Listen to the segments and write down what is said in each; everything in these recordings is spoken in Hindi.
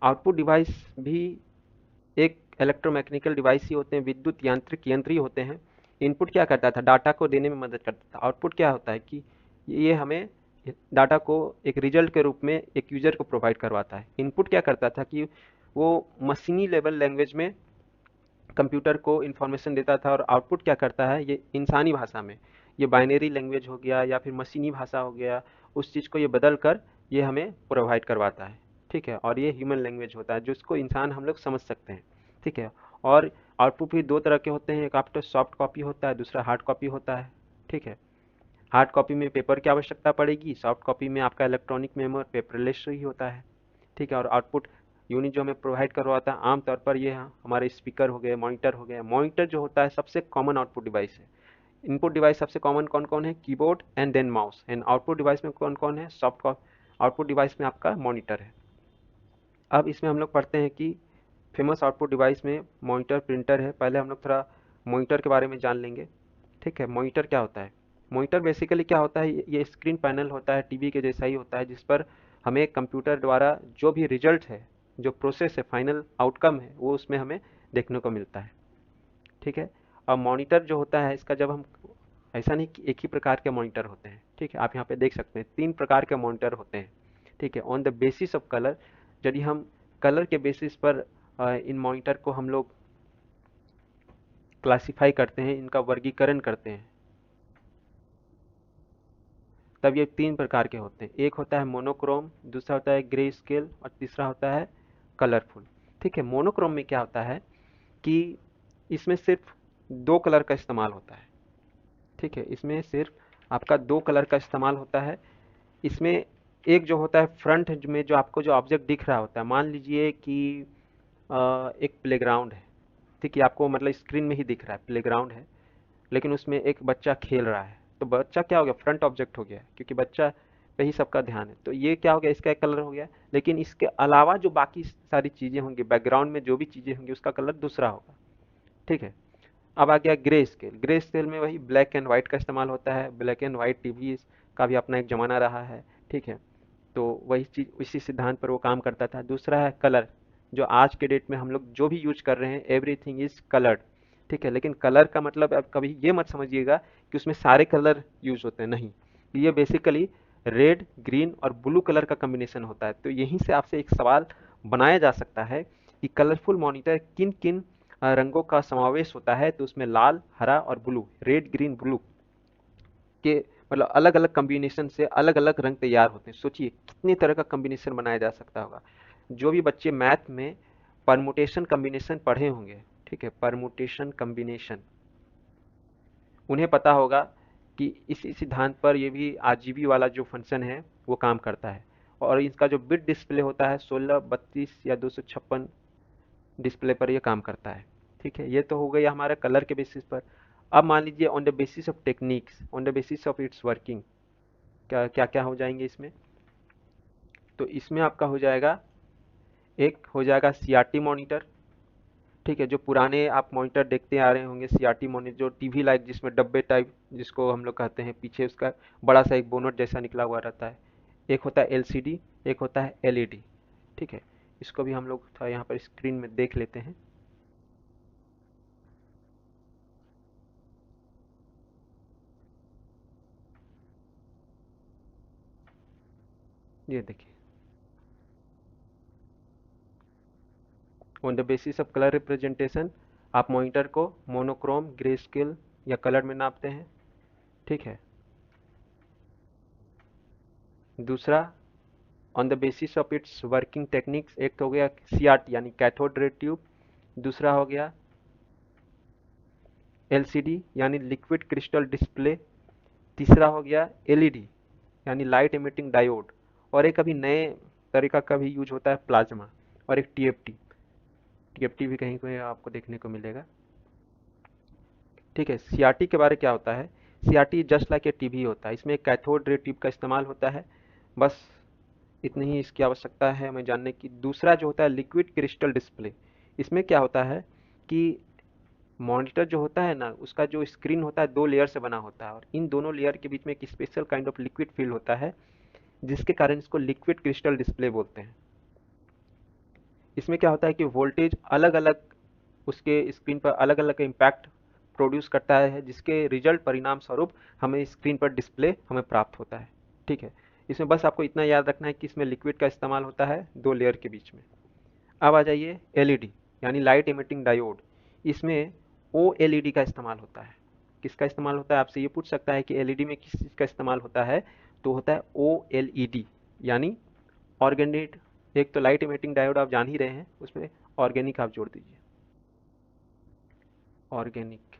आउटपुट डिवाइस भी एक इलेक्ट्रोमैकेनिकल डिवाइस ही होते हैं, विद्युत यांत्रिक यंत्र ही होते हैं। इनपुट क्या करता था, डाटा को देने में मदद करता था। आउटपुट क्या होता है कि ये हमें डाटा को एक रिजल्ट के रूप में एक यूजर को प्रोवाइड करवाता है। इनपुट क्या करता था कि वो मशीनी लेवल लैंग्वेज में कंप्यूटर को इन्फॉर्मेशन देता था, और आउटपुट क्या करता है, ये इंसानी भाषा में, ये बाइनरी लैंग्वेज हो गया या फिर मशीनी भाषा हो गया, उस चीज़ को ये बदल कर ये हमें प्रोवाइड करवाता है। ठीक है, और ये ह्यूमन लैंग्वेज होता है जिसको इंसान हम लोग समझ सकते हैं। ठीक है, और आउटपुट भी दो तरह के होते हैं, एक आपका सॉफ्ट कॉपी होता है, दूसरा हार्ड कॉपी होता है। ठीक है, हार्ड कॉपी में पेपर की आवश्यकता पड़ेगी, सॉफ्ट कॉपी में आपका इलेक्ट्रॉनिक मेमो पेपरलेस ही होता है। ठीक है, और आउटपुट यूनिट जो हमें प्रोवाइड करवाता है आमतौर पर ये हमारे स्पीकर हो गए, मॉनिटर हो गया। मॉनिटर जो होता है सबसे कॉमन आउटपुट डिवाइस है। इनपुट डिवाइस सबसे कॉमन कौन कौन है, keyboard and then mouse. And output device में कौन कौन है, सॉफ्ट आउटपुट डिवाइस में आपका मॉनिटर है। अब इसमें हम लोग पढ़ते हैं कि फेमस आउटपुट डिवाइस में मॉनिटर, प्रिंटर है। पहले हम लोग थोड़ा मॉनिटर के बारे में जान लेंगे। ठीक है, मॉनिटर क्या होता है। मॉनिटर बेसिकली क्या होता है, ये स्क्रीन पैनल होता है, टीवी के जैसा ही होता है, जिस पर हमें कंप्यूटर द्वारा जो भी रिजल्ट है, जो प्रोसेस है, फाइनल आउटकम है, वो उसमें हमें देखने को मिलता है। ठीक है, अब मॉनिटर जो होता है इसका जब हम, ऐसा नहीं कि एक ही प्रकार के मॉनिटर होते हैं। ठीक है, आप यहाँ पे देख सकते हैं 3 प्रकार के मॉनिटर होते हैं। ठीक है, on the basis of colour, यदि हम कलर के बेसिस पर इन मॉनिटर को हम लोग क्लासिफाई करते हैं, इनका वर्गीकरण करते हैं, तब ये 3 प्रकार के होते हैं। एक होता है मोनोक्रोम, दूसरा होता है ग्रे स्केल, और तीसरा होता है कलरफुल। ठीक है, मोनोक्रोम में क्या होता है कि इसमें सिर्फ 2 कलर का इस्तेमाल होता है। ठीक है, इसमें सिर्फ आपका 2 कलर का इस्तेमाल होता है। इसमें एक जो होता है फ्रंट में, जो आपको जो ऑब्जेक्ट दिख रहा होता है, मान लीजिए कि एक प्लेग्राउंड है। ठीक है, आपको मतलब स्क्रीन में ही दिख रहा है प्लेग्राउंड है, लेकिन उसमें एक बच्चा खेल रहा है, तो बच्चा क्या हो गया, फ्रंट ऑब्जेक्ट हो गया, क्योंकि बच्चा पे ही सबका ध्यान है। तो ये क्या हो गया, इसका एक कलर हो गया। लेकिन इसके अलावा जो बाकी सारी चीज़ें होंगी, बैकग्राउंड में जो भी चीज़ें होंगी, उसका कलर दूसरा होगा। ठीक है, अब आ गया ग्रे स्केल। ग्रे स्केल में वही ब्लैक एंड वाइट का इस्तेमाल होता है। ब्लैक एंड वाइट टीवी का भी अपना एक ज़माना रहा है। ठीक है, तो वही चीज़ उसी सिद्धांत पर वो काम करता था। दूसरा है कलर, जो आज के डेट में हम लोग जो भी यूज कर रहे हैं, एवरीथिंग इज कलर्ड। ठीक है, लेकिन कलर का मतलब अब कभी ये मत समझिएगा कि उसमें सारे कलर यूज होते हैं, नहीं। ये बेसिकली रेड, ग्रीन और ब्लू कलर का कॉम्बिनेशन होता है। तो यहीं से आपसे एक सवाल बनाया जा सकता है कि कलरफुल मॉनिटर किन किन रंगों का समावेश होता है। तो उसमें लाल, हरा और ब्लू, रेड, ग्रीन, ब्लू के मतलब अलग अलग कॉम्बिनेशन से अलग अलग रंग तैयार होते हैं। सोचिए कितनी तरह का कॉम्बिनेशन बनाया जा सकता होगा। जो भी बच्चे मैथ में परमुटेशन कॉम्बिनेशन पढ़े होंगे, ठीक है, परमुटेशन कॉम्बिनेशन, उन्हें पता होगा कि इसी सिद्धांत पर ये भी आरजीबी वाला जो फंक्शन है वो काम करता है। और इसका जो बिट डिस्प्ले होता है 16, 32 या 256 डिस्प्ले पर ये काम करता है। ठीक है, ये तो हो गई हमारे कलर के बेसिस पर। अब मान लीजिए on the basis of techniques, on the basis of its working, क्या क्या क्या हो जाएंगे इसमें। तो इसमें आपका हो जाएगा, एक हो जाएगा सीआरटी मॉनिटर। ठीक है, जो पुराने आप मॉनिटर देखते आ रहे होंगे, सीआरटी मॉनिटर जो टीवी लाइक, जिसमें डब्बे टाइप जिसको हम लोग कहते हैं, पीछे उसका बड़ा सा एक बोनट जैसा निकला हुआ रहता है। एक होता है एलसीडी, एक होता है एलईडी। ठीक है, इसको भी हम लोग थोड़ा यहाँ पर स्क्रीन में देख लेते हैं। ये देखिए, on the basis of colour representation आप मॉनिटर को मोनोक्रोम, ग्रे स्केल या कलर में नापते हैं। ठीक है, दूसरा on the basis of its working techniques, एक तो हो गया सीआरटी यानी कैथोड रे ट्यूब, दूसरा हो गया एलसीडी यानी लिक्विड क्रिस्टल डिस्प्ले, तीसरा हो गया एलईडी यानी लाइट एमिटिंग डायोड, और एक अभी नए तरीका का भी यूज होता है प्लाज्मा, और एक टीएफटी। टीएफटी भी कहीं कहीं आपको देखने को मिलेगा। ठीक है, सीआरटी के बारे क्या होता है, CRT just like a TV होता है, इसमें एक कैथोड रे ट्यूब का इस्तेमाल होता है। बस इतनी ही इसकी आवश्यकता है हमें जानने की। दूसरा जो होता है लिक्विड क्रिस्टल डिस्प्ले, इसमें क्या होता है कि मॉनिटर जो होता है ना, उसका जो स्क्रीन होता है 2 लेयर से बना होता है, और इन दोनों लेयर के बीच में एक special kind of liquid field होता है, जिसके कारण इसको लिक्विड क्रिस्टल डिस्प्ले बोलते हैं। इसमें क्या होता है कि वोल्टेज अलग अलग उसके स्क्रीन पर अलग अलग इम्पैक्ट प्रोड्यूस करता है, जिसके रिजल्ट परिणाम स्वरूप हमें स्क्रीन पर डिस्प्ले हमें प्राप्त होता है। ठीक है, इसमें बस आपको इतना याद रखना है कि इसमें लिक्विड का इस्तेमाल होता है दो लेयर के बीच में। अब आ जाइए एलईडी यानी लाइट इमिटिंग डायोड। इसमें ओ एलईडी का इस्तेमाल होता है। किसका इस्तेमाल होता है, आपसे ये पूछ सकता है कि एलईडी में किस चीज़ का इस्तेमाल होता है, तो होता है ओ एलईडी यानी ऑर्गेनिक। एक तो लाइट इमिटिंग डायोड आप जान ही रहे हैं, उसमें ऑर्गेनिक आप जोड़ दीजिए, ऑर्गेनिक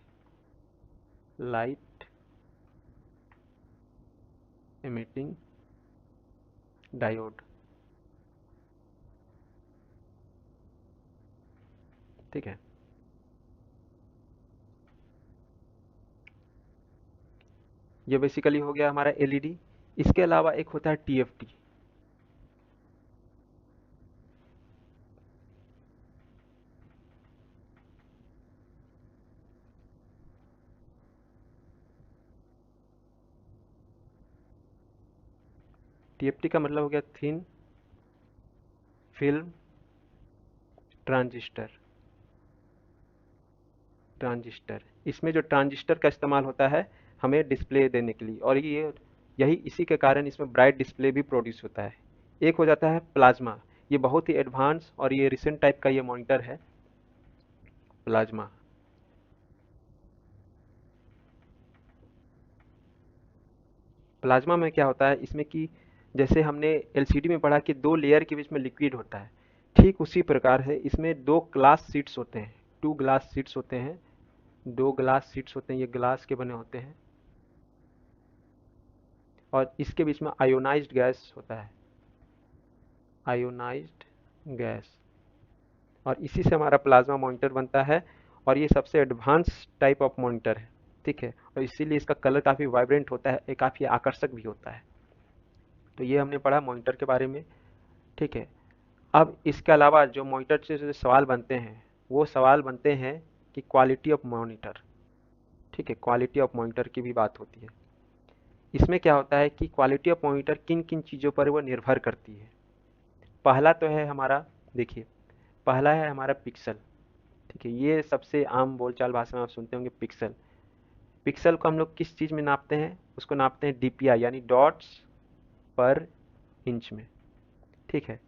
लाइट इमिटिंग डायोड। ठीक है, ये बेसिकली हो गया हमारा एलईडी। इसके अलावा एक होता है टीएफटी। टीएफटी का मतलब हो गया थिन फिल्म ट्रांजिस्टर। ट्रांजिस्टर, इसमें जो ट्रांजिस्टर का इस्तेमाल होता है हमें डिस्प्ले देने के लिए, और ये यही इसी के कारण इसमें ब्राइट डिस्प्ले भी प्रोड्यूस होता है। एक हो जाता है प्लाज्मा। ये बहुत ही एडवांस और ये रिसेंट टाइप का ये मॉनिटर है, प्लाज्मा। प्लाज्मा में क्या होता है इसमें कि जैसे हमने एलसीडी में पढ़ा कि दो लेयर के बीच में लिक्विड होता है, ठीक उसी प्रकार है इसमें दो ग्लास शीट्स होते हैं, टू ग्लास शीट्स होते हैं। दो ग्लास शीट्स होते हैं, ये ग्लास के बने होते हैं, और इसके बीच में आयोनाइज्ड गैस होता है, आयोनाइज्ड गैस। और इसी से हमारा प्लाज्मा मॉनिटर बनता है, और ये सबसे एडवांस टाइप ऑफ मॉनिटर है। ठीक है, और इसीलिए इसका कलर काफ़ी वाइब्रेंट होता है, ये काफ़ी आकर्षक भी होता है। तो ये हमने पढ़ा मॉनिटर के बारे में। ठीक है, अब इसके अलावा जो मॉनिटर से जो सवाल बनते हैं, वो सवाल बनते हैं कि क्वालिटी ऑफ मॉनिटर। ठीक है, क्वालिटी ऑफ मॉनिटर की भी बात होती है। इसमें क्या होता है कि क्वालिटी ऑफ मॉनिटर किन किन चीज़ों पर वो निर्भर करती है। पहला तो है हमारा, देखिए, पहला है हमारा पिक्सल। ठीक है, ये सबसे आम बोलचाल भाषा में आप सुनते होंगे पिक्सल। पिक्सल को हम लोग किस चीज़ में नापते हैं, उसको नापते हैं डीपीआई यानी डॉट्स पर इंच में। ठीक है,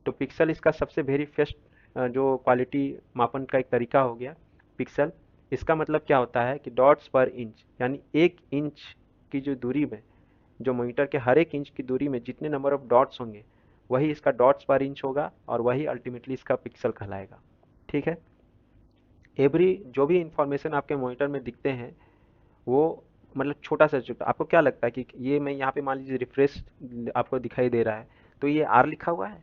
तो पिक्सल इसका सबसे वेरी फर्स्ट जो क्वालिटी मापन का एक तरीका हो गया पिक्सल। इसका मतलब क्या होता है कि डॉट्स पर इंच यानी एक इंच की जो दूरी में, जो मॉनिटर के हर एक इंच की दूरी में जितने नंबर ऑफ डॉट्स होंगे, वही इसका डॉट्स पर इंच होगा, और वही अल्टीमेटली इसका पिक्सल कहलाएगा। ठीक है, एवरी जो भी इंफॉर्मेशन आपके मॉनिटर में दिखते हैं वो मतलब छोटा से छोटा, आपको क्या लगता है कि ये मैं यहाँ पे मान लीजिए रिफ्रेश आपको दिखाई दे रहा है, तो ये आर लिखा हुआ है?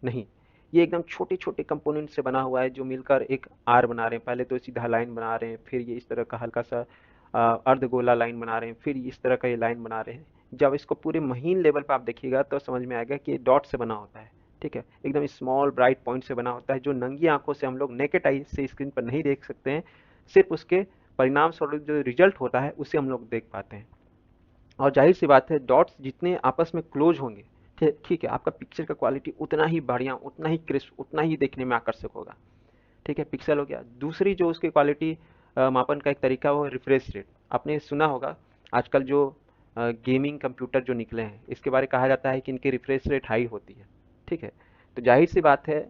नहीं, ये एकदम छोटे छोटे कंपोनेंट से बना हुआ है जो मिलकर एक आर बना रहे हैं। पहले तो सीधा लाइन बना रहे हैं, फिर ये इस तरह का हल्का सा अर्धगोला लाइन बना रहे हैं, फिर इस तरह का ये लाइन बना रहे हैं। जब इसको पूरे महीन लेवल पर आप देखिएगा तो समझ में आएगा कि ये डॉट से बना होता है। ठीक है, एकदम स्मॉल ब्राइट पॉइंट से बना होता है, जो नंगी आंखों से हम लोग नेकेड आई से स्क्रीन पर नहीं देख सकते हैं, सिर्फ उसके परिणाम स्वरूप जो रिजल्ट होता है उसे हम लोग देख पाते हैं। और जाहिर सी बात है डॉट्स जितने आपस में क्लोज होंगे, ठीक है, आपका पिक्चर का क्वालिटी उतना ही बढ़िया, उतना ही क्रिस्प, उतना ही देखने में आकर्षक होगा। ठीक है, पिक्सल हो गया। दूसरी जो उसकी क्वालिटी मापन का एक तरीका वो रिफ्रेश रेट। आपने सुना होगा आजकल जो गेमिंग कंप्यूटर जो निकले हैं, इसके बारे में कहा जाता है कि इनकी रिफ्रेश रेट हाई होती है। ठीक है, तो जाहिर सी बात है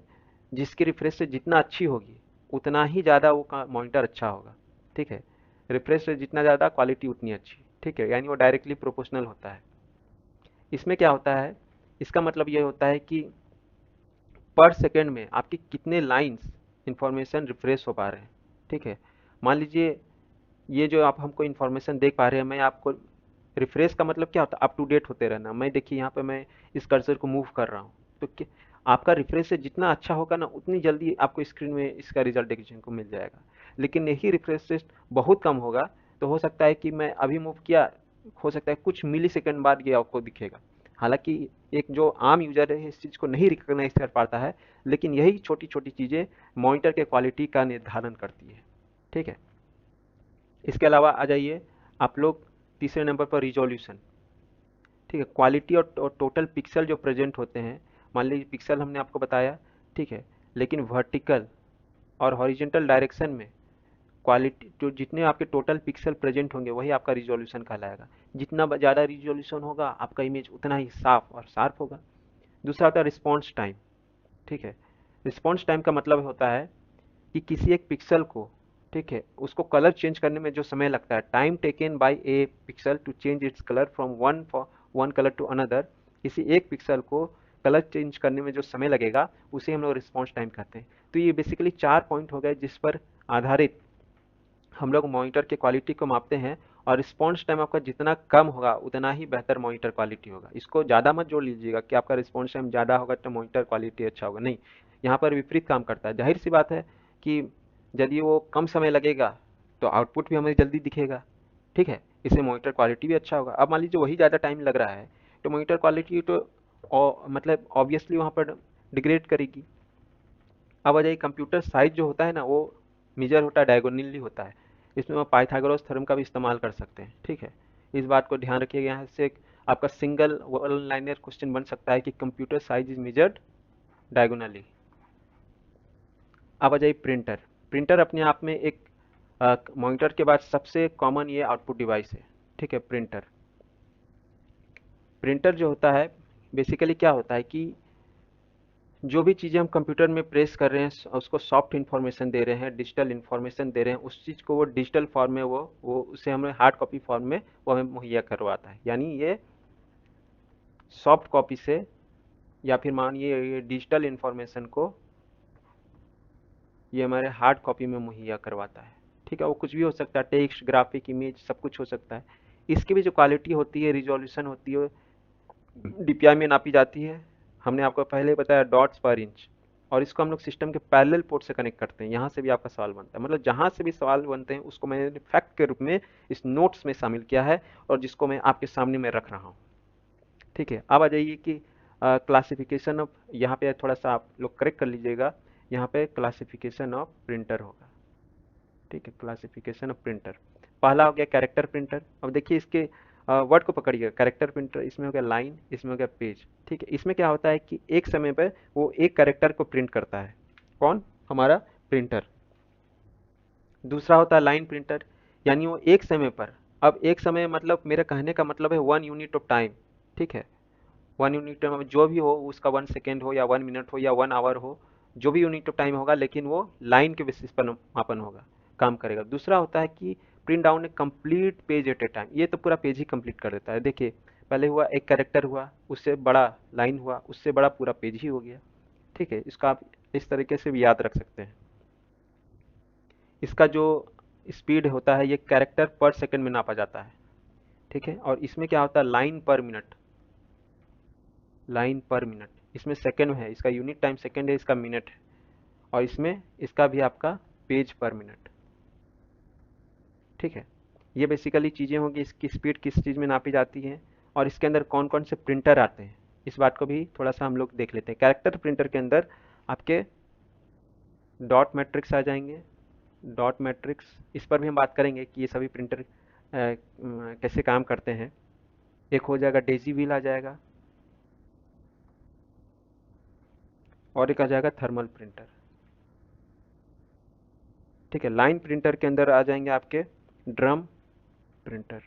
जिसकी रिफ्रेश रेट जितना अच्छी होगी उतना ही ज़्यादा वो मॉनिटर अच्छा होगा। ठीक है, रिफ्रेश रेट जितना ज़्यादा क्वालिटी उतनी अच्छी। ठीक है, यानी वो डायरेक्टली प्रोपोर्शनल होता है। इसमें क्या होता है, इसका मतलब ये होता है कि पर सेकंड में आपकी कितने लाइंस इंफॉर्मेशन रिफ्रेश हो पा रहे हैं। ठीक है, मान लीजिए ये जो आप हमको इंफॉर्मेशन देख पा रहे हैं, मैं आपको रिफ्रेश का मतलब क्या होता है, अप टू डेट होते रहना। मैं देखिए यहाँ पे मैं इस कर्सर को मूव कर रहा हूँ, तो आपका रिफ्रेश रेट जितना अच्छा होगा ना, उतनी जल्दी आपको स्क्रीन में इसका रिजल्ट देखने को मिल जाएगा। लेकिन यही रिफ्रेश रेट बहुत कम होगा, तो हो सकता है कि मैं अभी मूव किया, हो सकता है कुछ मिली सेकेंड बाद ये आपको दिखेगा। हालांकि एक जो आम यूजर है इस चीज़ को नहीं रिकॉग्नाइज कर पाता है, लेकिन यही छोटी छोटी चीज़ें मॉनिटर के क्वालिटी का निर्धारण करती है। ठीक है, इसके अलावा आ जाइए आप लोग तीसरे नंबर पर रिजोल्यूशन। ठीक है, क्वालिटी और टोटल पिक्सल जो प्रेजेंट होते हैं, मान लीजिए पिक्सल हमने आपको बताया ठीक है। लेकिन वर्टिकल और हॉरिजेंटल डायरेक्शन में क्वालिटी, जो जितने आपके टोटल पिक्सल प्रेजेंट होंगे वही आपका रिजोल्यूशन कहलाएगा। जितना ज़्यादा रिजोल्यूशन होगा आपका इमेज उतना ही साफ और शार्प होगा। दूसरा होता है रिस्पॉन्स टाइम। ठीक है। रिस्पॉन्स टाइम का मतलब होता है कि किसी एक पिक्सल को, ठीक है, उसको कलर चेंज करने में जो समय लगता है, time taken by a pixel to change its colour from one colour to another, किसी एक पिक्सल को कलर चेंज करने में जो समय लगेगा उसे हम लोग रिस्पॉन्स टाइम कहते हैं। तो ये बेसिकली 4 पॉइंट हो गए जिस पर आधारित हम लोग मॉनिटर की क्वालिटी को मापते हैं। और रिस्पॉन्स टाइम आपका जितना कम होगा उतना ही बेहतर मॉनिटर क्वालिटी होगा। इसको ज़्यादा मत जोड़ लीजिएगा कि आपका रिस्पॉन्स टाइम ज़्यादा होगा तो मॉनिटर क्वालिटी अच्छा होगा, नहीं। यहाँ पर विपरीत काम करता है। जाहिर सी बात है कि यदि वो कम समय लगेगा तो आउटपुट भी हमें जल्दी दिखेगा। ठीक है, इससे मॉनिटर क्वालिटी भी अच्छा होगा। अब मान लीजिए वही ज़्यादा टाइम लग रहा है तो मॉनिटर क्वालिटी तो मतलब ऑब्वियसली वहाँ पर डिग्रेड करेगी। अब आ जाइए, कंप्यूटर साइज जो होता है ना, वो मेजर होता है, डायगोनली होता है। इसमें हम पाइथागोरस थ्योरम का भी इस्तेमाल कर सकते हैं। ठीक है, इस बात को ध्यान रखिएगा। यहाँ से आपका सिंगल वन लाइनर क्वेश्चन बन सकता है कि computer size is measured diagonally. अब आ जाइए प्रिंटर। प्रिंटर अपने आप में एक मॉनिटर के बाद सबसे कॉमन ये आउटपुट डिवाइस है। ठीक है, प्रिंटर। प्रिंटर जो होता है बेसिकली क्या होता है कि जो भी चीज़ें हम कंप्यूटर में प्रेस कर रहे हैं उसको सॉफ्ट इन्फॉर्मेशन दे रहे हैं, डिजिटल इन्फॉर्मेशन दे रहे हैं, उस चीज़ को वो डिजिटल फॉर्म में वो उसे हमें हार्ड कॉपी फॉर्म में वो हमें मुहैया करवाता है। यानी ये सॉफ्ट कॉपी से, या फिर मानिए ये डिजिटल इन्फॉर्मेशन को ये हमारे हार्ड कॉपी में मुहैया करवाता है। ठीक है, वो कुछ भी हो सकता है, टेक्स्ट, ग्राफिक, इमेज, सब कुछ हो सकता है। इसकी भी जो क्वालिटी होती है, रिजोल्यूशन होती है, डीपीआई में नापी जाती है। हमने आपको पहले बताया डॉट्स पर इंच। और इसको हम लोग सिस्टम के पैरेलल पोर्ट से कनेक्ट करते हैं। यहाँ से भी आपका सवाल बनता है, मतलब जहाँ से भी सवाल बनते हैं उसको मैंने फैक्ट के रूप में इस नोट्स में शामिल किया है और जिसको मैं आपके सामने में रख रहा हूँ। ठीक है, अब आ जाइए कि क्लासिफिकेशन ऑफ, यहाँ पे थोड़ा सा आप लोग करेक्ट कर लीजिएगा। यहाँ पे क्लासिफिकेशन ऑफ प्रिंटर होगा। ठीक है, क्लासिफिकेशन ऑफ प्रिंटर। पहला हो गया कैरेक्टर प्रिंटर। अब देखिए इसके वर्ड को पकड़िएगा। कैरेक्टर प्रिंटर, इसमें हो गया लाइन, इसमें हो गया पेज। ठीक है, इसमें क्या होता है कि एक समय पर वो एक कैरेक्टर को प्रिंट करता है। कौन? हमारा प्रिंटर। दूसरा होता है लाइन प्रिंटर, यानी वो एक समय पर, अब एक समय मतलब मेरा कहने का मतलब है 1 यूनिट ऑफ टाइम। ठीक है, 1 यूनिट टाइम जो भी हो, उसका 1 सेकेंड हो या 1 मिनट हो या 1 आवर हो, जो भी यूनिट ऑफ टाइम होगा, लेकिन वो लाइन के बेसिस पर मापन होगा, काम करेगा। दूसरा होता है कि प्रिंट डाउन ए कंप्लीट पेज एट ए टाइम। ये तो पूरा पेज ही कंप्लीट कर देता है। देखिए, पहले हुआ एक कैरेक्टर हुआ, उससे बड़ा लाइन हुआ, उससे बड़ा पूरा पेज ही हो गया। ठीक है, इसका आप इस तरीके से भी याद रख सकते हैं। इसका जो स्पीड होता है ये कैरेक्टर पर सेकंड में नापा जाता है। ठीक है, और इसमें क्या होता है, लाइन पर मिनट। लाइन पर मिनट, इसमें सेकंड है, इसका यूनिट टाइम सेकंड है, इसका मिनट है। और इसमें इसका भी आपका पेज पर मिनट। ठीक है, ये बेसिकली चीज़ें होंगी। इसकी स्पीड किस चीज़ में नापी जाती है और इसके अंदर कौन कौन से प्रिंटर आते हैं, इस बात को भी थोड़ा सा हम लोग देख लेते हैं। कैरेक्टर प्रिंटर के अंदर आपके डॉट मैट्रिक्स आ जाएंगे। डॉट मैट्रिक्स, इस पर भी हम बात करेंगे कि ये सभी प्रिंटर कैसे काम करते हैं। एक हो जाएगा डेजी व्हील आ जाएगा, और एक आ जाएगा थर्मल प्रिंटर। ठीक है, लाइन प्रिंटर के अंदर आ जाएंगे आपके ड्रम प्रिंटर,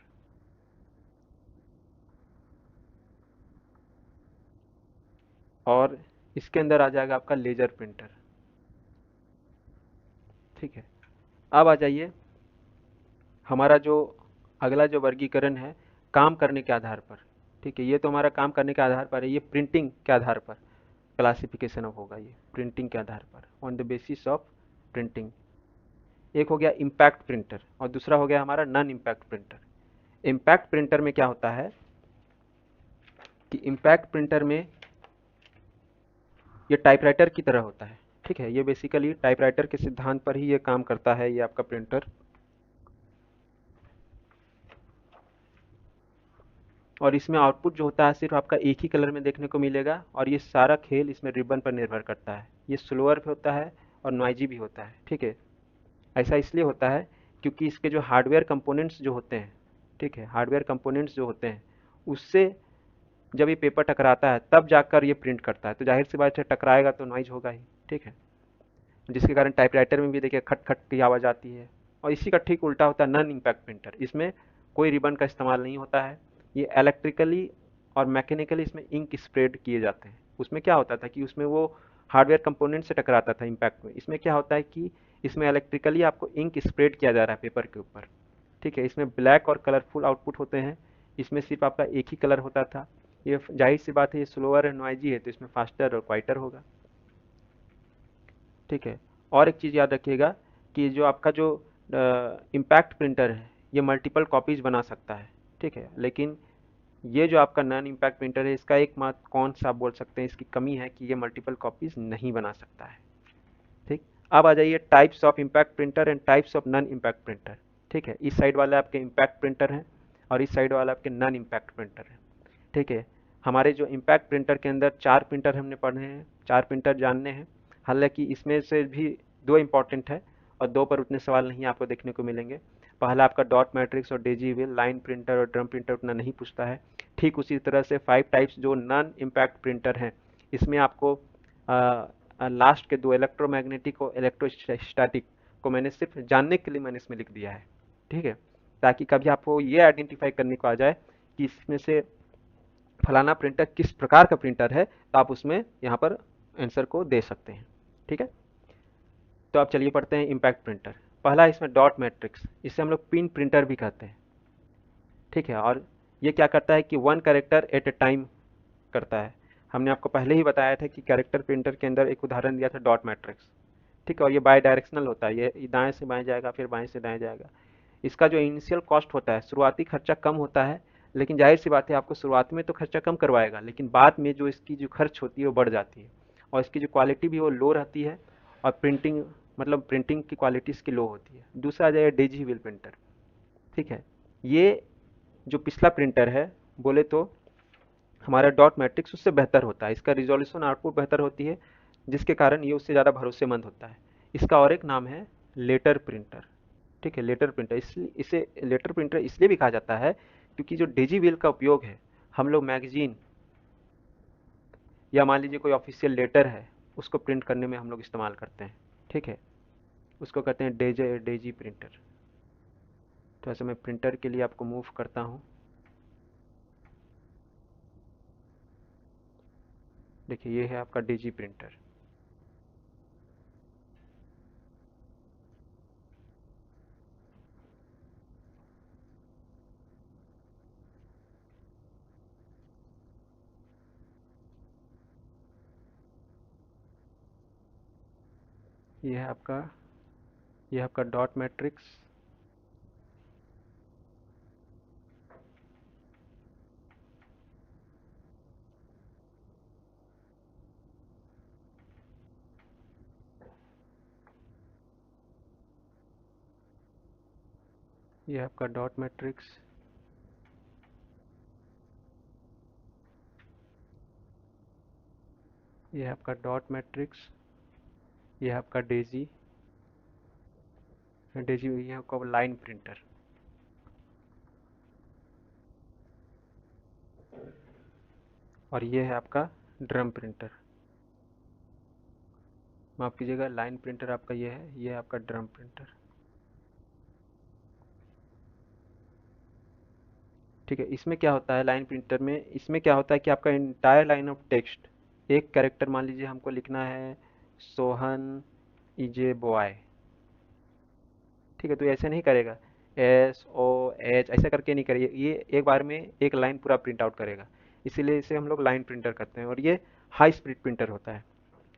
और इसके अंदर आ जाएगा आपका लेजर प्रिंटर। ठीक है, अब आ जाइए हमारा जो अगला जो वर्गीकरण है, काम करने के आधार पर। ठीक है, ये तो हमारा काम करने के आधार पर है, ये प्रिंटिंग के आधार पर क्लासिफिकेशन होगा। ये प्रिंटिंग के आधार पर, on the basis of printing. एक हो गया इम्पैक्ट प्रिंटर और दूसरा हो गया हमारा non impact printer. Impact printer में क्या होता है कि इम्पैक्ट प्रिंटर में ये टाइपराइटर की तरह होता है। ठीक है, ये बेसिकली टाइपराइटर के सिद्धांत पर ही ये काम करता है, ये आपका प्रिंटर। और इसमें आउटपुट जो होता है सिर्फ आपका एक ही कलर में देखने को मिलेगा, और ये सारा खेल इसमें रिबन पर निर्भर करता है। ये स्लोअर भी होता है और नॉइजी भी होता है। ठीक है, ऐसा इसलिए होता है क्योंकि इसके जो हार्डवेयर कंपोनेंट्स जो होते हैं, ठीक है, हार्डवेयर कंपोनेंट्स जो होते हैं उससे जब ये पेपर टकराता है तब जाकर ये प्रिंट करता है, तो जाहिर सी बात है टकराएगा तो नॉइज होगा ही। ठीक है, जिसके कारण टाइपराइटर में भी देखिए खट खट की आवाज़ आती है। और इसी का ठीक उल्टा होता है नॉन इम्पैक्ट प्रिंटर, इसमें कोई रिबन का इस्तेमाल नहीं होता है। ये इलेक्ट्रिकली और मैकेनिकली इसमें इंक स्प्रेड किए जाते हैं। उसमें क्या होता था कि उसमें वो हार्डवेयर कंपोनेंट से टकराता था इम्पैक्ट में, इसमें क्या होता है कि इसमें इलेक्ट्रिकली आपको इंक स्प्रेड किया जा रहा है पेपर के ऊपर। ठीक है, इसमें ब्लैक और कलरफुल आउटपुट होते हैं, इसमें सिर्फ आपका एक ही कलर होता था। ये जाहिर सी बात है ये स्लोअर है, नॉइजी है, तो इसमें फास्टर और क्वाइटर होगा। ठीक है, और एक चीज़ याद रखिएगा कि जो आपका जो इम्पैक्ट प्रिंटर है ये मल्टीपल कॉपीज बना सकता है। ठीक है, लेकिन ये जो आपका नॉन इम्पैक्ट प्रिंटर है इसका एकमात्र कौन सा आप बोल सकते हैं इसकी कमी है कि ये मल्टीपल कॉपीज नहीं बना सकता है। ठीक, अब आ जाइए types of impact printer and types of non impact printer. ठीक है, इस साइड वाले आपके इम्पैक्ट प्रिंटर हैं और इस साइड वाला आपके नॉन इम्पैक्ट प्रिंटर हैं। ठीक है, हमारे जो इम्पैक्ट प्रिंटर के अंदर चार प्रिंटर हमने पढ़े हैं, चार प्रिंटर जानने हैं। हालांकि इसमें से भी दो इम्पॉर्टेंट है और दो पर उतने सवाल नहीं आपको देखने को मिलेंगे। पहला आपका डॉट मैट्रिक्स और डेजी व्हील, लाइन प्रिंटर और ड्रम प्रिंटर उतना नहीं पूछता है। ठीक उसी तरह से फाइव टाइप्स जो नॉन इम्पैक्ट प्रिंटर हैं, इसमें आपको लास्ट के दो इलेक्ट्रोमैग्नेटिक और इलेक्ट्रोस्टैटिक को मैंने सिर्फ जानने के लिए मैंने इसमें लिख दिया है। ठीक है, ताकि कभी आपको ये आइडेंटिफाई करने को आ जाए कि इसमें से फलाना प्रिंटर किस प्रकार का प्रिंटर है, तो आप उसमें यहाँ पर आंसर को दे सकते हैं। ठीक है, तो आप चलिए पढ़ते हैं इम्पैक्ट प्रिंटर। पहला इसमें डॉट मैट्रिक्स, इसे हम लोग पिन प्रिंटर भी कहते हैं। ठीक है, और ये क्या करता है कि वन कैरेक्टर एट ए टाइम करता है। हमने आपको पहले ही बताया था कि कैरेक्टर प्रिंटर के अंदर एक उदाहरण दिया था डॉट मैट्रिक्स। ठीक है, और ये बाय डायरेक्शनल होता है, ये दाएं से बाएं जाएगा फिर बाएं से दाएं जाएगा। इसका जो इनिशियल कॉस्ट होता है, शुरुआती खर्चा कम होता है, लेकिन जाहिर सी बात है आपको शुरुआत में तो खर्चा कम करवाएगा, लेकिन बाद में जो इसकी जो खर्च होती है वो बढ़ जाती है और इसकी जो क्वालिटी भी वो लो रहती है और प्रिंटिंग मतलब प्रिंटिंग की क्वालिटी इसकी लो होती है। दूसरा आ जाएगा डेजी व्हील प्रिंटर। ठीक है, ये जो पिछला प्रिंटर है बोले तो हमारा डॉट मैट्रिक्स उससे बेहतर होता है, इसका रिजोल्यूशन आउटपुट बेहतर होती है, जिसके कारण ये उससे ज़्यादा भरोसेमंद होता है। इसका और एक नाम है लेटर प्रिंटर। ठीक है, लेटर प्रिंटर इसलिए इसे लेटर प्रिंटर इसलिए भी कहा जाता है क्योंकि जो डेजी व्हील का उपयोग है हम लोग मैगजीन या मान लीजिए कोई ऑफिशियल लेटर है उसको प्रिंट करने में हम लोग इस्तेमाल करते हैं। ठीक है, उसको कहते हैं डेजी प्रिंटर। तो ऐसे मैं प्रिंटर के लिए आपको मूव करता हूँ। देखिए ये है आपका डेजी प्रिंटर। ये है आपका डॉट मैट्रिक्स। ये है आपका डॉट मैट्रिक्स। ये है आपका डॉट मैट्रिक्स। ये है आपका डेजी डेजी ये है आपका लाइन प्रिंटर। और ये है आपका ड्रम प्रिंटर। माफ कीजिएगा, लाइन प्रिंटर आपका ये है आपका ड्रम प्रिंटर। ठीक है, इसमें क्या होता है लाइन प्रिंटर में, इसमें क्या होता है कि आपका इंटायर लाइन ऑफ टेक्स्ट, एक कैरेक्टर मान लीजिए हमको लिखना है सोहन इजे बॉय। ठीक है, तो ऐसे नहीं करेगा SOH ऐसा करके नहीं करेगा, ये एक बार में एक लाइन पूरा प्रिंट आउट करेगा। इसीलिए इसे हम लोग लाइन प्रिंटर करते हैं और ये हाई स्पीड प्रिंटर होता है।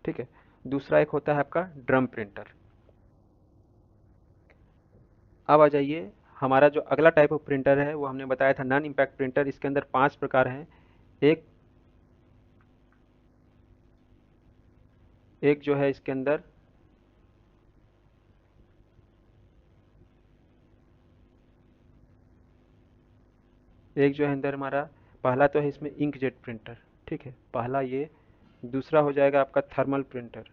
ठीक है, दूसरा एक होता है आपका ड्रम प्रिंटर। अब आ जाइए, हमारा जो अगला टाइप ऑफ प्रिंटर है वो हमने बताया था नॉन इम्पैक्ट प्रिंटर। इसके अंदर पांच प्रकार हैं। एक एक जो है इसके अंदर एक जो है अंदर हमारा पहला तो है इसमें इंकजेट प्रिंटर। ठीक है, पहला ये। दूसरा हो जाएगा आपका थर्मल प्रिंटर।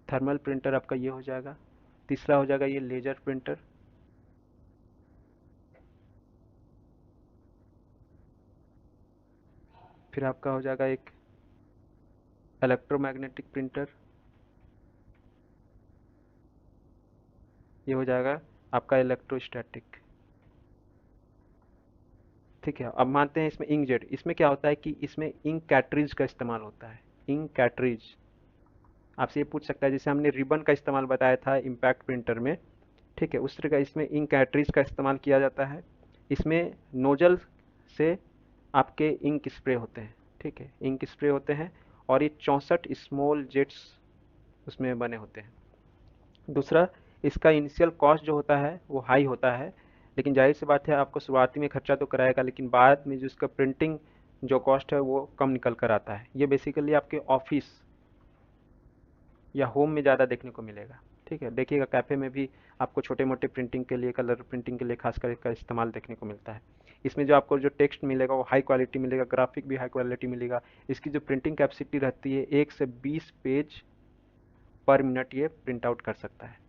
थर्मल प्रिंटर आपका ये हो जाएगा। तीसरा हो जाएगा ये लेजर प्रिंटर। फिर आपका हो जाएगा एक इलेक्ट्रोमैग्नेटिक प्रिंटर, ये हो जाएगा आपका इलेक्ट्रोस्टैटिक। ठीक है, अब मानते हैं इसमें इंकजेट। इसमें क्या होता है कि इसमें इंक कैटरिज का इस्तेमाल होता है। इंक कैटरिज आपसे ये पूछ सकता है, जैसे हमने रिबन का इस्तेमाल बताया था इम्पैक्ट प्रिंटर में, ठीक है, उस तरह का इसमें इंक कैटरिज का इस्तेमाल किया जाता है। इसमें नोजल से आपके इंक स्प्रे होते हैं। ठीक है, इंक स्प्रे होते हैं और ये 64 स्मॉल जेट्स उसमें बने होते हैं। दूसरा, इसका इनिशियल कॉस्ट जो होता है वो हाई होता है, लेकिन जाहिर सी बात है आपको शुरुआती में खर्चा तो कराएगा, लेकिन बाद में जो इसका प्रिंटिंग जो कॉस्ट है वो कम निकल कर आता है। ये बेसिकली आपके ऑफिस या होम में ज़्यादा देखने को मिलेगा। ठीक है, देखिएगा कैफ़े में भी आपको छोटे मोटे प्रिंटिंग के लिए, कलर प्रिंटिंग के लिए खासकर इसका इस्तेमाल देखने को मिलता है। इसमें जो आपको जो टेक्स्ट मिलेगा वो हाई क्वालिटी मिलेगा, ग्राफिक भी हाई क्वालिटी मिलेगा। इसकी जो प्रिंटिंग कैपेसिटी रहती है 1 से 20 पेज पर मिनट ये प्रिंट आउट कर सकता है।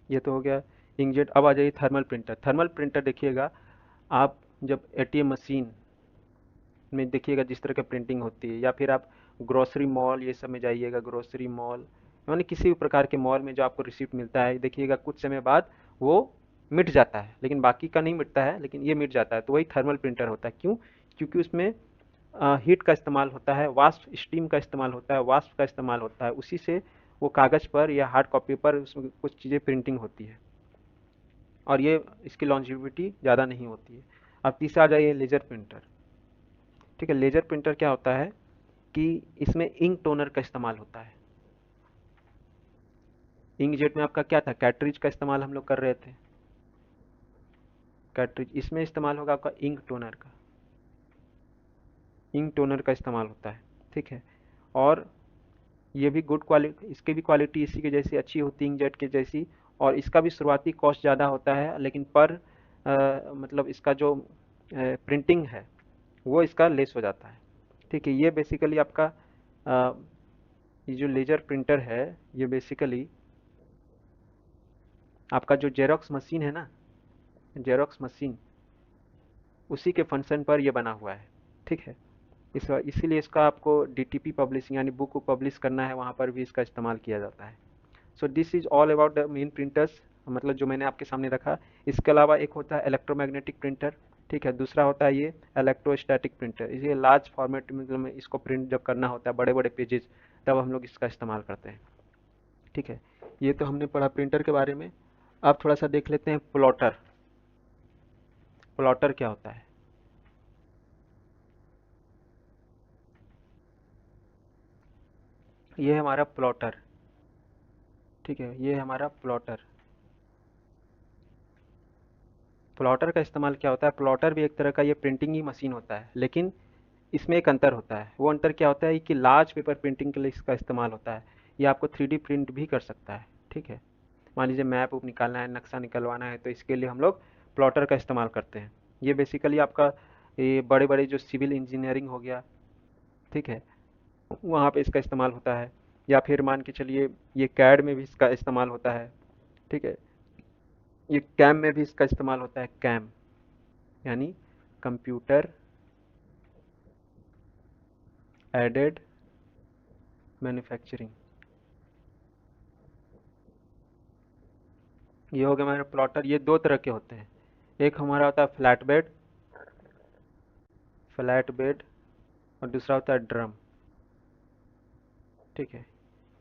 ये तो हो गया इंकजेट। अब आ जाइए थर्मल प्रिंटर। थर्मल प्रिंटर देखिएगा, आप जब एटीएम मशीन में देखिएगा जिस तरह की प्रिंटिंग होती है, या फिर आप ग्रोसरी मॉल ये सब में जाइएगा, ग्रोसरी मॉल यानी किसी भी प्रकार के मॉल में जो आपको रिसिप्ट मिलता है, देखिएगा कुछ समय बाद वो मिट जाता है, लेकिन बाकी का नहीं मिटता है, लेकिन ये मिट जाता है। तो वही थर्मल प्रिंटर होता है। क्यों? क्योंकि उसमें हीट का इस्तेमाल होता है, वाष्प स्टीम का इस्तेमाल होता है, वाष्प का इस्तेमाल होता है, उसी से वो कागज़ पर या हार्ड कॉपी पर उसमें कुछ चीज़ें प्रिंटिंग होती है, और ये इसकी लॉन्जिविटी ज़्यादा नहीं होती है। अब तीसरा आ जाइए लेजर प्रिंटर। ठीक है, लेजर प्रिंटर क्या होता है कि इसमें इंक टोनर का इस्तेमाल होता है। इंकजेट में आपका क्या था, कैटरिज का इस्तेमाल हम लोग कर रहे थे, कैटरिज। इसमें इस्तेमाल होगा आपका इंक टोनर का, इंक टोनर का इस्तेमाल होता है। ठीक है, और ये भी गुड क्वालिटी, इसकी भी क्वालिटी इसी के जैसी अच्छी होती है इंकजेट के जैसी, और इसका भी शुरुआती कॉस्ट ज़्यादा होता है, लेकिन पर मतलब इसका जो प्रिंटिंग है वो इसका लेस हो जाता है। ठीक है, ये बेसिकली आपका ये जो लेजर प्रिंटर है, ये बेसिकली आपका जो जेरोक्स मशीन है ना, जेरोक्स मशीन, उसी के फंक्शन पर ये बना हुआ है। ठीक है, इसीलिए इसका आपको डीटीपी पब्लिशिंग यानी बुक को पब्लिश करना है, वहाँ पर भी इसका इस्तेमाल किया जाता है। So this is all about the main printers, मतलब जो मैंने आपके सामने रखा। इसके अलावा एक होता है इलेक्ट्रोमैग्नेटिक प्रिंटर। ठीक है, दूसरा होता है ये इलेक्ट्रोस्टैटिक प्रिंटर। ये लार्ज फॉर्मेट मतलब में इसको प्रिंट जब करना होता है बड़े बड़े पेजेस, तब हम लोग इसका इस्तेमाल करते हैं। ठीक है, ये तो हमने पढ़ा प्रिंटर के बारे में। अब थोड़ा सा देख लेते हैं प्लॉटर। प्लॉटर क्या होता है? ये है हमारा प्लॉटर। ठीक है, ये है हमारा प्लॉटर। प्लॉटर का इस्तेमाल क्या होता है? प्लॉटर भी एक तरह का ये प्रिंटिंग ही मशीन होता है, लेकिन इसमें एक अंतर होता है। वो अंतर क्या होता है कि लार्ज पेपर प्रिंटिंग के लिए इसका इस्तेमाल होता है। ये आपको 3D प्रिंट भी कर सकता है। ठीक है, मान लीजिए मैप उप निकालना है, नक्शा निकलवाना है, तो इसके लिए हम लोग प्लॉटर का इस्तेमाल करते हैं। ये बेसिकली आपका ये बड़े बड़े जो सिविल इंजीनियरिंग हो गया, ठीक है, वहाँ पे इसका इस्तेमाल होता है। या फिर मान के चलिए ये कैड में भी इसका इस्तेमाल होता है। ठीक है, ये कैम में भी इसका इस्तेमाल होता है। कैम यानी कंप्यूटर एडेड मैन्युफैक्चरिंग। ये हो गया हमारा प्लॉटर। ये दो तरह के होते हैं, एक हमारा होता है फ्लैट बेड, फ्लैट बेड, और दूसरा होता है ड्रम। ठीक है,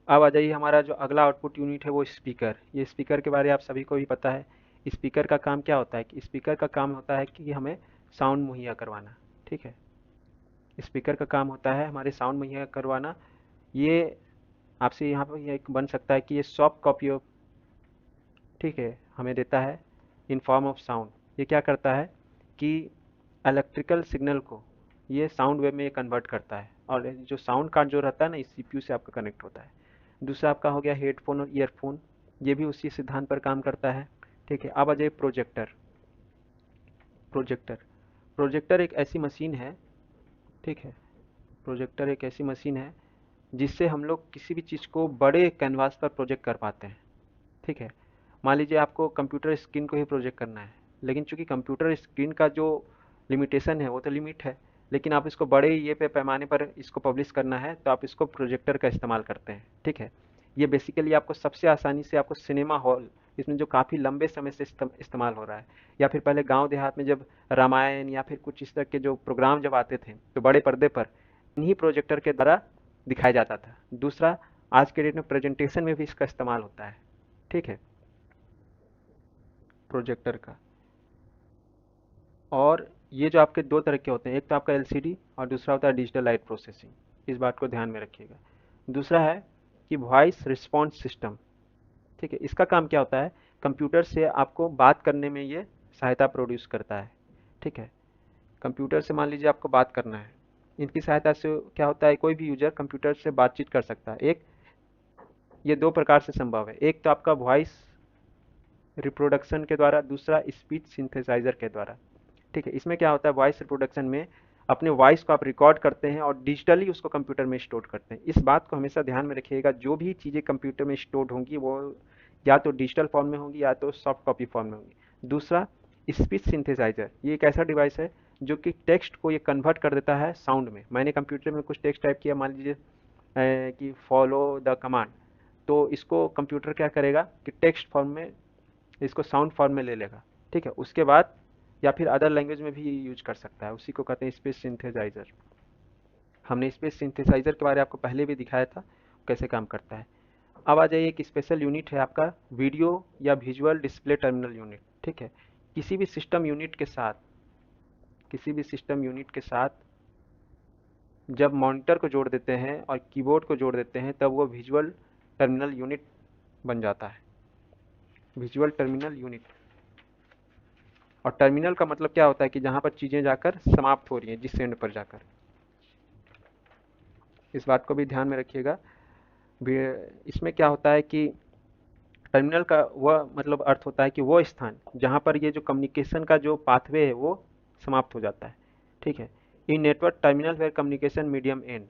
अब आ जाइए हमारा जो अगला आउटपुट यूनिट है वो स्पीकर। ये स्पीकर के बारे में आप सभी को भी पता है। स्पीकर का काम क्या होता है कि स्पीकर का काम होता है कि हमें साउंड मुहैया करवाना। ठीक है, स्पीकर का काम होता है हमारे साउंड मुहैया करवाना। ये आपसे यहाँ पर ये एक बन सकता है कि ये सॉफ्ट कॉपी ऑफ, ठीक है, हमें देता है इन फॉर्म ऑफ साउंड। ये क्या करता है कि इलेक्ट्रिकल सिग्नल को ये साउंड वेव में ये कन्वर्ट करता है, और जो साउंड कार्ड जो रहता है ना, इस सीपीयू से आपका कनेक्ट होता है। दूसरा आपका हो गया हेडफोन और ईयरफोन, ये भी उसी सिद्धांत पर काम करता है। ठीक है, अब आ जाइए प्रोजेक्टर। प्रोजेक्टर प्रोजेक्टर एक ऐसी मशीन है, ठीक है, प्रोजेक्टर एक ऐसी मशीन है जिससे हम लोग किसी भी चीज़ को बड़े कैनवास पर प्रोजेक्ट कर पाते हैं। ठीक है, मान लीजिए आपको कंप्यूटर स्क्रीन को ही प्रोजेक्ट करना है, लेकिन चूंकि कंप्यूटर स्क्रीन का जो लिमिटेशन है वो तो लिमिट है, लेकिन आप इसको बड़े ये पे पैमाने पर इसको पब्लिश करना है तो आप इसको प्रोजेक्टर का इस्तेमाल करते हैं। ठीक है, ये बेसिकली आपको सबसे आसानी से आपको सिनेमा हॉल, इसमें जो काफ़ी लंबे समय से इस्तेमाल हो रहा है, या फिर पहले गांव देहात में जब रामायण या फिर कुछ इस तरह के जो प्रोग्राम जब आते थे तो बड़े पर्दे पर इन्हीं प्रोजेक्टर के द्वारा दिखाया जाता था। दूसरा, आज के डेट में प्रेजेंटेशन में भी इसका इस्तेमाल होता है। ठीक है, प्रोजेक्टर का। और ये जो आपके दो तरह के होते हैं, एक तो आपका एलसीडी और दूसरा होता है डिजिटल लाइट प्रोसेसिंग। इस बात को ध्यान में रखिएगा। दूसरा है कि वॉइस रिस्पॉन्स सिस्टम। ठीक है, इसका काम क्या होता है, कंप्यूटर से आपको बात करने में ये सहायता प्रोड्यूस करता है। ठीक है, कंप्यूटर से मान लीजिए आपको बात करना है, इनकी सहायता से क्या होता है, कोई भी यूजर कंप्यूटर से बातचीत कर सकता है। एक, ये दो प्रकार से संभव है, एक तो आपका वॉइस रिप्रोडक्शन के द्वारा, दूसरा स्पीच सिंथेसाइजर के द्वारा। ठीक है, इसमें क्या होता है, वॉइस रिप्रोडक्शन में अपने वॉइस को आप रिकॉर्ड करते हैं और डिजिटली उसको कंप्यूटर में स्टोर करते हैं। इस बात को हमेशा ध्यान में रखिएगा, जो भी चीज़ें कंप्यूटर में स्टोर होंगी वो या तो डिजिटल फॉर्म में होंगी या तो सॉफ्ट कॉपी फॉर्म में होंगी। दूसरा, स्पीच सिंथेसाइजर, ये एक ऐसा डिवाइस है जो कि टेक्स्ट को ये कन्वर्ट कर देता है साउंड में। मैंने कंप्यूटर में कुछ टेक्स्ट टाइप किया, मान लीजिए कि फॉलो द कमांड, तो इसको कंप्यूटर क्या करेगा कि टेक्स्ट फॉर्म में इसको साउंड फॉर्म में ले लेगा। ठीक है, उसके बाद या फिर अदर लैंग्वेज में भी यूज कर सकता है, उसी को कहते हैं स्पीच सिंथेसाइजर। हमने स्पीच सिंथेसाइजर के बारे में आपको पहले भी दिखाया था कैसे काम करता है। अब आ जाइए, एक स्पेशल यूनिट है आपका वीडियो या विजुअल डिस्प्ले टर्मिनल यूनिट। ठीक है, किसी भी सिस्टम यूनिट के साथ, किसी भी सिस्टम यूनिट के साथ जब मॉनिटर को जोड़ देते हैं और कीबोर्ड को जोड़ देते हैं तब वो विजुअल टर्मिनल यूनिट बन जाता है, विजुअल टर्मिनल यूनिट। और टर्मिनल का मतलब क्या होता है कि जहां पर चीजें जाकर समाप्त हो रही हैं, जिस एंड पर जाकर। इस बात को भी ध्यान में रखिएगा। इसमें क्या होता है कि टर्मिनल का वह मतलब अर्थ होता है कि वो स्थान जहां पर ये जो कम्युनिकेशन का जो पाथवे है वो समाप्त हो जाता है। ठीक है, in network terminal where communication medium and.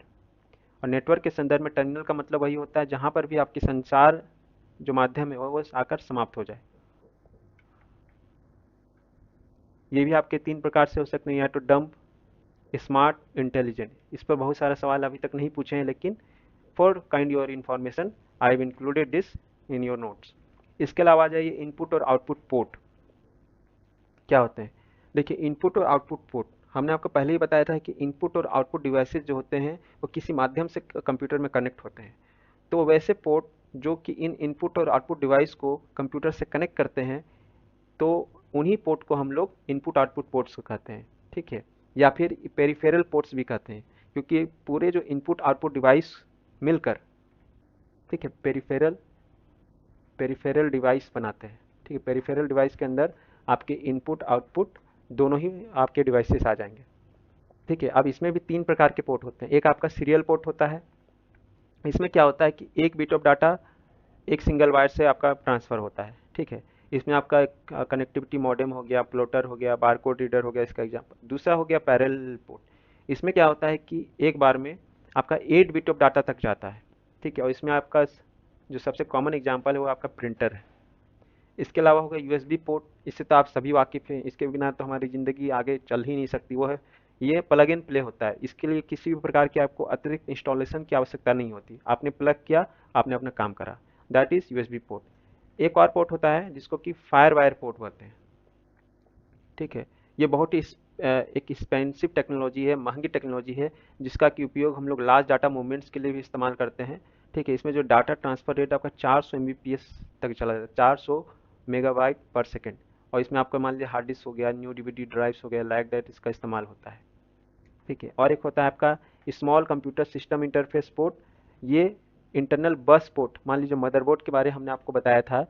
और नेटवर्क के संदर्भ में टर्मिनल का मतलब वही होता है जहां पर भी आपकी संचार जो माध्यम है वो आकर समाप्त हो जाए। ये भी आपके तीन प्रकार से हो सकते हैं, या तो डम्ब, स्मार्ट, इंटेलिजेंट। इस पर बहुत सारे सवाल अभी तक नहीं पूछे हैं, लेकिन for kind your information I have included this in your notes. इसके अलावा आ जाइए, इनपुट और आउटपुट पोर्ट क्या होते हैं। देखिए, इनपुट और आउटपुट पोर्ट हमने आपको पहले ही बताया था कि इनपुट और आउटपुट डिवाइसेस जो होते हैं वो किसी माध्यम से कंप्यूटर में कनेक्ट होते हैं। तो वैसे पोर्ट जो कि इन इनपुट और आउटपुट डिवाइस को कंप्यूटर से कनेक्ट करते हैं, तो उन्हीं पोर्ट को हम लोग इनपुट आउटपुट पोर्ट्स को कहते हैं। ठीक है, या फिर पेरिफेरल पोर्ट्स भी कहते हैं, क्योंकि पूरे जो इनपुट आउटपुट डिवाइस मिलकर, ठीक है, पेरिफेरल पेरिफेरल डिवाइस बनाते हैं। ठीक है, पेरिफेरल डिवाइस के अंदर आपके इनपुट आउटपुट दोनों ही आपके डिवाइसेस आ जाएंगे। ठीक है, अब इसमें भी तीन प्रकार के पोर्ट होते हैं। एक आपका सीरियल पोर्ट होता है, इसमें क्या होता है कि एक बिट ऑफ डाटा एक सिंगल वायर से आपका ट्रांसफ़र होता है। ठीक है, इसमें आपका कनेक्टिविटी मॉडेम हो गया, प्लॉटर हो गया, बारकोड रीडर हो गया, इसका एग्जाम्पल। दूसरा हो गया पैरेलल पोर्ट, इसमें क्या होता है कि एक बार में आपका 8 बिट ऑफ डाटा तक जाता है। ठीक है, और इसमें आपका जो सबसे कॉमन एग्जाम्पल है वो आपका प्रिंटर है। इसके अलावा होगा यूएसबी पोर्ट, इससे तो आप सभी वाकिफ़ हैं, इसके बिना तो हमारी ज़िंदगी आगे चल ही नहीं सकती। वो है, ये प्लग इन प्ले होता है, इसके लिए किसी भी प्रकार की आपको अतिरिक्त इंस्टॉलेशन की आवश्यकता नहीं होती, आपने प्लग किया, आपने अपना काम करा। That is USB port. एक और पोर्ट होता है जिसको कि फायर वायर पोर्ट बोलते हैं। ठीक है, ये बहुत ही एक एक्सपेंसिव टेक्नोलॉजी है, महंगी टेक्नोलॉजी है, जिसका कि उपयोग हम लोग लार्ज डाटा मूवमेंट्स के लिए भी इस्तेमाल करते हैं। ठीक है, इसमें जो डाटा ट्रांसफर रेट आपका 400 एमबीपीएस तक चला जाता है, 400 मेगाबाइट पर सेकेंड। और इसमें आपका मान लीजिए हार्ड डिस्क हो गया, न्यू डीवीडी ड्राइव्स हो गया, लाइक दैट, इसका इस्तेमाल होता है। ठीक है, और एक होता है आपका small computer system interface port. ये इंटरनल बस पोर्ट, मान लीजिए मदरबोर्ड के बारे हमने आपको बताया था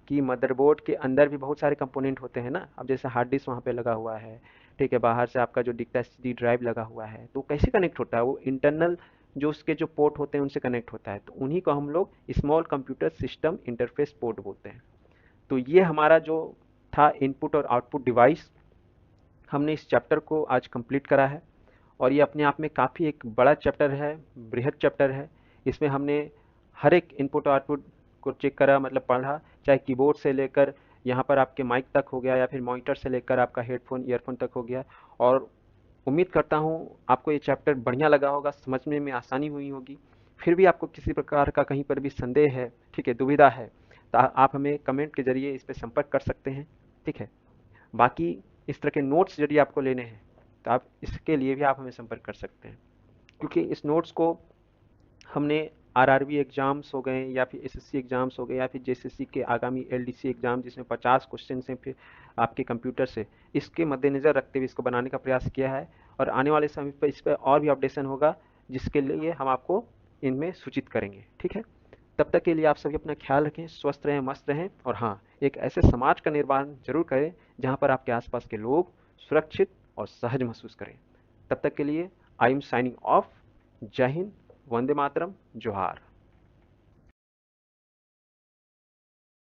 कि मदरबोर्ड के अंदर भी बहुत सारे कंपोनेंट होते हैं ना। अब जैसे हार्ड डिस्क वहाँ पे लगा हुआ है, ठीक है, बाहर से आपका जो दिखता है एसएसडी ड्राइव लगा हुआ है, तो कैसे कनेक्ट होता है, वो इंटरनल जो उसके जो पोर्ट होते हैं उनसे कनेक्ट होता है, तो उन्हीं को हम लोग small computer system interface port बोलते हैं। तो ये हमारा जो था इनपुट और आउटपुट डिवाइस, हमने इस चैप्टर को आज कंप्लीट करा है। और ये अपने आप में काफ़ी एक बड़ा चैप्टर है, बृहद चैप्टर है। इसमें हमने हर एक इनपुट और आउटपुट को चेक करा, मतलब पढ़ा, चाहे कीबोर्ड से लेकर यहाँ पर आपके माइक तक हो गया, या फिर मॉनिटर से लेकर आपका हेडफोन ईयरफोन तक हो गया। और उम्मीद करता हूँ आपको ये चैप्टर बढ़िया लगा होगा, समझने में आसानी हुई होगी। फिर भी आपको किसी प्रकार का कहीं पर भी संदेह है, ठीक है, दुविधा है, तो आप हमें कमेंट के जरिए इस पर संपर्क कर सकते हैं, ठीक है। बाकी इस तरह के नोट्स यदि आपको लेने हैं तो आप इसके लिए भी आप हमें संपर्क कर सकते हैं, क्योंकि इस नोट्स को हमने आरआरबी एग्जाम्स हो गए, या फिर एसएससी एग्जाम्स हो गए, या फिर जेएसएससी के आगामी एलडीसी एग्जाम जिसमें 50 क्वेश्चन हैं फिर आपके कंप्यूटर से, इसके मद्देनज़र रखते हुए इसको बनाने का प्रयास किया है। और आने वाले समय पर इस पर और भी अपडेशन होगा, जिसके लिए हम आपको इनमें सूचित करेंगे, ठीक है। तब तक के लिए आप सभी अपना ख्याल रखें, स्वस्थ रहें, मस्त रहें, और हाँ, एक ऐसे समाज का निर्माण जरूर करें जहाँ पर आपके आसपास के लोग सुरक्षित और सहज महसूस करें। तब तक के लिए आई एम साइनिंग ऑफ। जय हिंद, वंदे मातरम, जोहार।